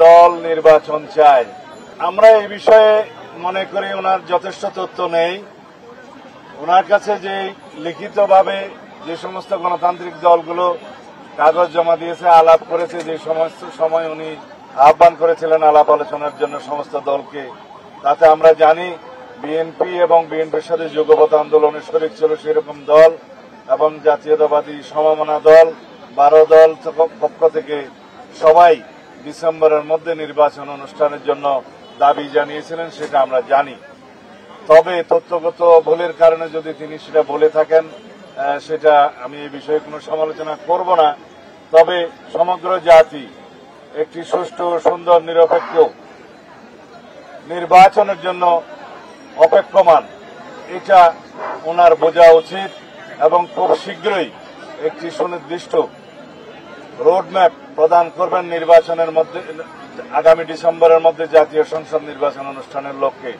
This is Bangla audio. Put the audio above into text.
দল নির্বাচন চায়। আমরা এই বিষয়ে মনে করি ওনার যথেষ্ট তথ্য নেই। ওনার কাছে যে লিখিতভাবে যে সমস্ত গণতান্ত্রিক দলগুলো কাগজ জমা দিয়েছে, আলাপ করেছে, যে সমস্ত সময় উনি আহ্বান করেছিলেন আলাপ আলোচনার জন্য সমস্ত দলকে, তাতে আমরা জানি বিএনপি এবং বিএনপির সাথে যুগপৎ আন্দোলনে শরিক ছিল সেরকম দল এবং জাতীয়তাবাদী সমমনা দল 12 দল পক্ষ থেকে সবাই ডিসেম্বরের মধ্যে নির্বাচন অনুষ্ঠানের জন্য দাবি জানিয়েছিলেন, সেটা আমরা জানি। তবে তথ্যগত ভুলের কারণে যদি তিনি সেটা বলে থাকেন, সেটা আমি এই বিষয়ে কোনো সমালোচনা করব না। তবে সমগ্র জাতি একটি সুষ্ঠু, সুন্দর, নিরপেক্ষ নির্বাচনের জন্য অপেক্ষমান, এটা ওনার বোঝা উচিত এবং খুব শীঘ্রই একটি সুনির্দিষ্ট রোডম্যাপ প্রদান করবেন নির্বাচনের মধ্যে, আগামী ডিসেম্বরের মধ্যে জাতীয় সংসদ নির্বাচন অনুষ্ঠানের লক্ষ্যে।